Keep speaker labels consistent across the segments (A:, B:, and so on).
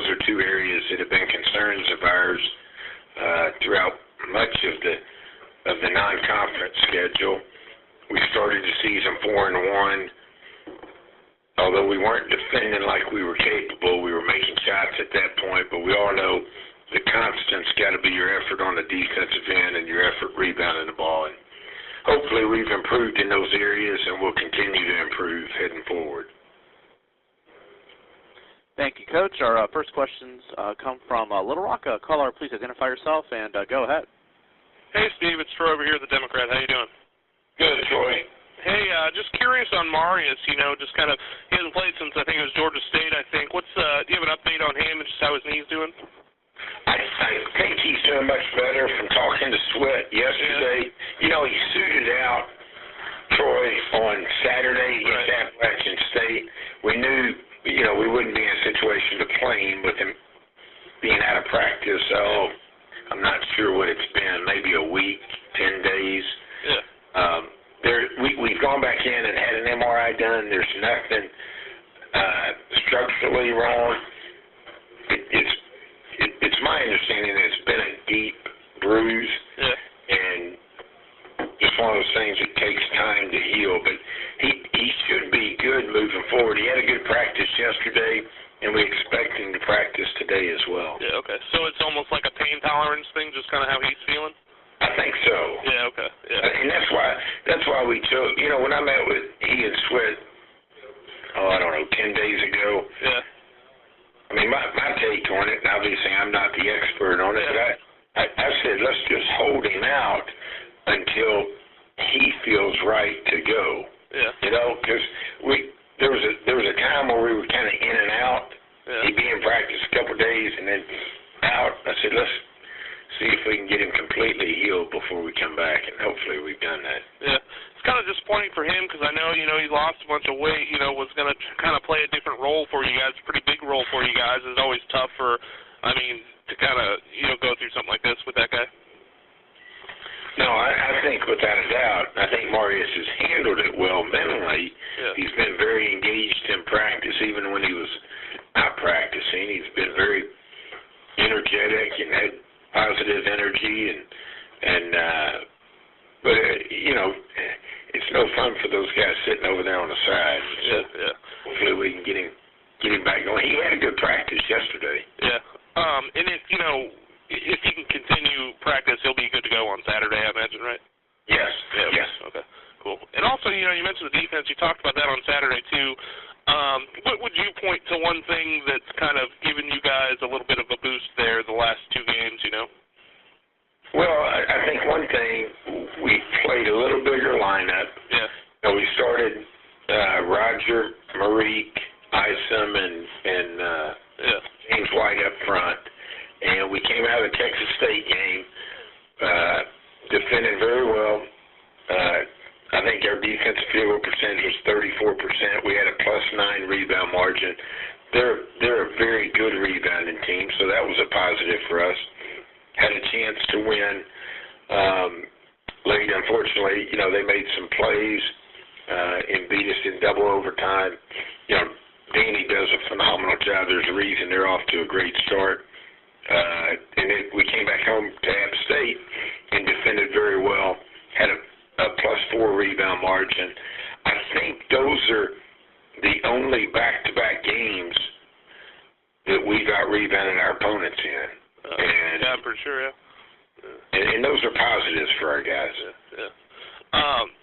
A: those are two areas that have been concerns of ours throughout much of the non-conference schedule. We started the season 4-1. Although we weren't defending like we were capable, we were making shots at that point, but we all know the constant's got to be your effort on the defensive end and your effort rebounding the ball. And hopefully we've improved in those areas, and we'll continue to improve heading forward.
B: Thank you, Coach. Our first questions come from Little Rock. Caller, please identify yourself and go ahead.
C: Hey, Steve. It's Troy over here, the Democrat. How you doing?
A: Good, Troy.
C: Hey, just curious on Marius, just kind of, he hasn't played since, I think it was Georgia State, I think. Do you have an update on him and just how his knee's doing?
A: I think he's doing much better from talking to Sweat yesterday. Yeah. He suited out, Troy, on Saturday against Appalachian State. We knew, we wouldn't be in a situation to play him with him being out of practice. So I'm not sure what it's been, maybe a week, 10 days.
C: Yeah.
A: We've gone back in and had an MRI done. There's nothing structurally wrong. It's my understanding that it's been a deep bruise, and it's one of those things that takes time to heal. But he should be good moving forward. He had a good practice yesterday, and we expect him to practice today as well.
C: Yeah, okay. So it's almost like a pain tolerance thing, just kind of how he's feeling?
A: I think so.
C: Yeah, okay. Yeah.
A: And that's why we chose, when I met with he and Sweat, 10 days ago.
C: Yeah.
A: I mean, my take on it, and obviously I'm not the expert on it, but I said let's just hold him out until he feels right to go.
C: Yeah.
A: Because there was a time where we were kind of in and out.
C: Yeah.
A: He'd be in practice a couple of days and then out. I said let's see if we can get him completely healed before we come back, and hopefully we've done that.
C: Yeah. It's kind of disappointing for him because I know, he lost a bunch of weight, was going to kind of play a different role for you guys, a pretty big role for you guys. It's always tough to kind of, go through something like this with that guy.
A: No, I think without a doubt, I think Marius has handled it well mentally.
C: Yeah. He's
A: been very engaged in practice, even when he was not practicing. He's been very energetic and had positive energy, but it's no fun for those guys sitting over there on the side. So hopefully we can get him back going. He had a good practice yesterday.
C: Yeah. And if he can continue practice, he'll be good to go on Saturday, I imagine, right?
A: Yes.
C: Yeah.
A: Yes.
C: Okay. Cool. And also, you mentioned the defense. You talked about that on Saturday too. What would you point to one thing that's kind of given you guys a little bit of a boost there the last two games,
A: Well, I think one thing, we played a little bigger lineup.
C: Yeah.
A: We started Roger, Marique, Isom, and James White up front. And we came out of the Texas State game, defended very well. I think our defensive field goal percentage was 34%. We had a +9 rebound margin. They're a very good rebounding team, so that was a positive for us. Had a chance to win late. Unfortunately, they made some plays and beat us in double overtime. Danny does a phenomenal job. There's a reason they're off to a great start. And then we came back home to App State and defended very well. Had a +4 rebound margin. I think those are the only back-to-back games that we got rebounded our opponents in.
C: Yeah, for sure, yeah.
A: And those are positives for our guys.
C: Yeah.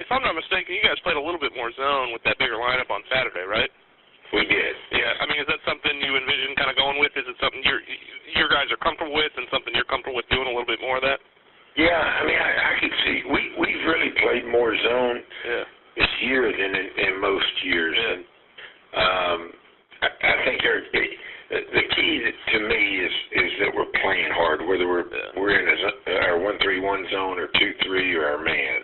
C: If I'm not mistaken, you guys played a little bit more zone with that bigger lineup on Saturday, right?
A: We did.
C: Yeah. I mean, is that something you envision kind of going with? Is it something your guys are comfortable with and something you're comfortable with doing a little bit more of that?
A: Yeah, I mean, I could see. We've really played more zone this year than in most years.
C: Yeah.
A: And I think the key to me is that we're playing hard, whether we're in our 1-3-1 zone or 2-3 or our man.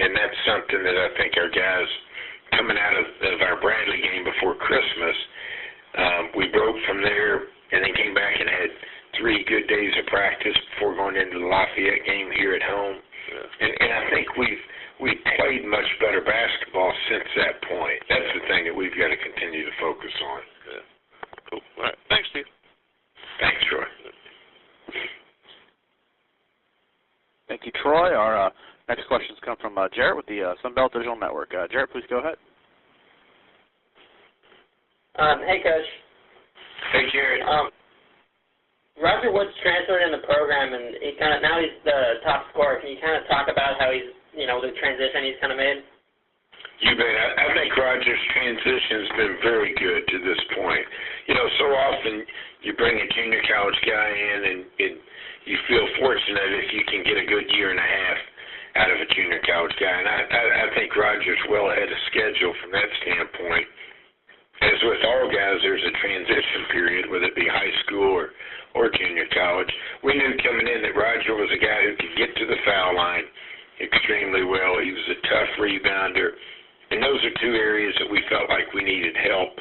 A: And that's something that I think our guys, coming out of our Bradley game before Christmas, we broke from there and then came back and had 3 good days of practice before going into the Lafayette game here at home. And I think we've played much better basketball since that point. That's the thing that we've got to continue to focus on.
C: Cool. All right. Thanks, Steve.
A: Thanks, Troy.
B: Thank you, Troy. Our next questions come from Jarrett with the Sunbelt Digital Network. Jarrett, please go ahead.
D: Hey, Coach.
A: Hey, Jared.
D: Roger Woods transferred in the program, and now he's the top scorer. Can you kind of talk about how he's, the transition he's kind of made?
A: You bet. I think Roger's transition's been very good to this point. So often you bring a junior college guy in, and you feel fortunate if you can get a good year and a half out of a junior college guy. And I think Roger's well ahead of schedule from that standpoint. As with all guys, there's a transition period, whether it be high school or junior college. We knew coming in that Roger was a guy who could get to the foul line extremely well. He was a tough rebounder. And those are two areas that we felt like we needed help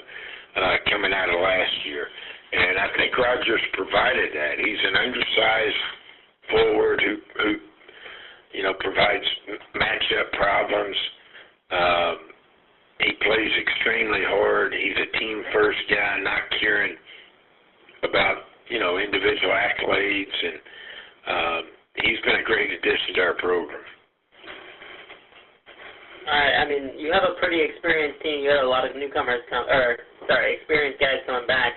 A: coming out of last year. And I think Roger's provided that. He's an undersized forward who provides matchup problems. He plays extremely hard. He's a team-first guy, not caring about, individual accolades. And he's been a great addition to our program.
D: All right. You have a pretty experienced team. You had a lot of newcomers experienced guys coming back.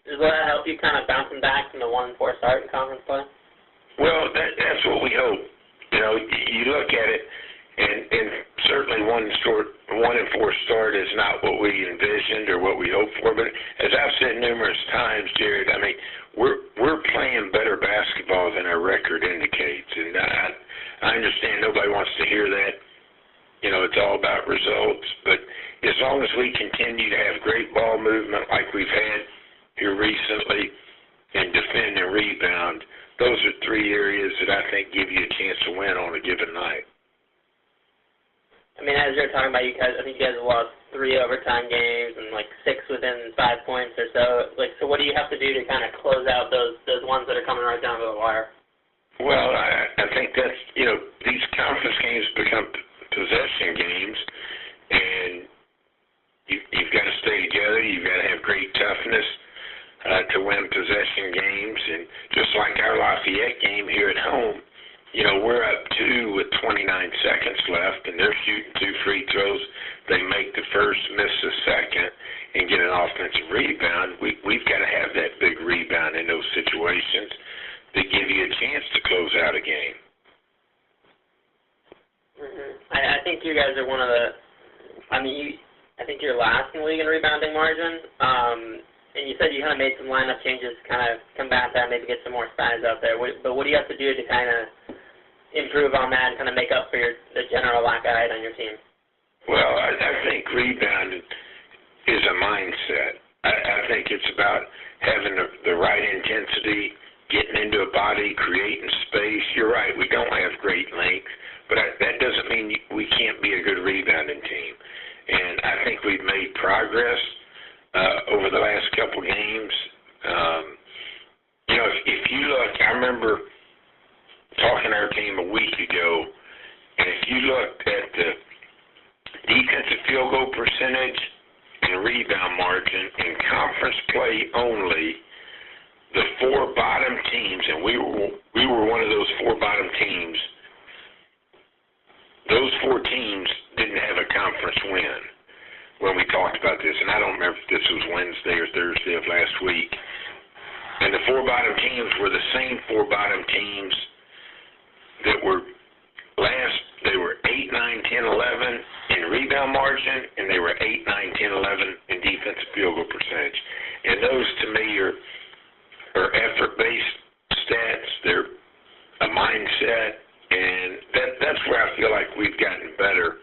D: Will that help you kind of bouncing back from the 1-4 start in conference play?
A: Well, that's what we hope. You look at it, and certainly 1-4 start is not what we envisioned or what we hoped for. But as I've said numerous times, Jared, we're playing better basketball than our record indicates, and I understand nobody wants to hear that. It's all about results. But as long as we continue to have great ball movement like we've had here recently, and defend and rebound, those are three areas that I think give you a chance to win on a given night.
D: As you're talking about, I think you guys have lost 3 overtime games and 6 within 5 points or so. So what do you have to do to kind of close out those ones that are coming right down to the wire?
A: Well, I think that's, these conference games become possession games, and you've got to stay together. You've got to have great toughness to win possession games. And just like our Lafayette game here at home, we're up 2 with 29 seconds left, and they're shooting 2 free throws. They make the first, miss the second, and get an offensive rebound. We've got to have that big rebound in those situations that give you a chance to close out a game.
D: Mm-hmm. I think you guys are one of the I think you're last in the league in rebounding margin. And you said you kind of made some lineup changes to kind of combat that, maybe get some more size out there. But what do you have to do to kind of improve on that and kind of make up for the general lack of height on your team?
A: Well, I think rebounding is a mindset. I think it's about having the right intensity, getting into a body, creating space. You're right, we don't have great length, but that doesn't mean we can't be a good rebounding team. And I think we've made progress over the last couple games. If you look, I remember talking to our team a week ago, and if you looked at the defensive field goal percentage and rebound margin in conference play only, the 4 bottom teams, and we were one of those 4 bottom teams, those 4 teams didn't have a conference win when we talked about this, and I don't remember if this was Wednesday or Thursday of last week. And the 4 bottom teams were the same 4 bottom teams that were they were 8, 9, 10, 11 in rebound margin, and they were 8, 9, 10, 11 in defensive field goal percentage. And those, to me, are effort-based stats. They're a mindset, and that's where I feel like we've gotten better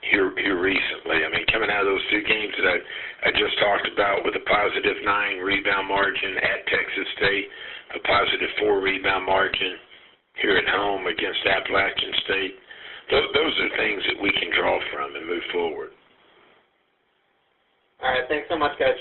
A: here recently. Coming out of those 2 games that I just talked about with a positive 9 rebound margin at Texas State, a positive 4 rebound margin here at home against Appalachian State, those are things that we can draw from and move forward.
D: All right, thanks so much, Coach.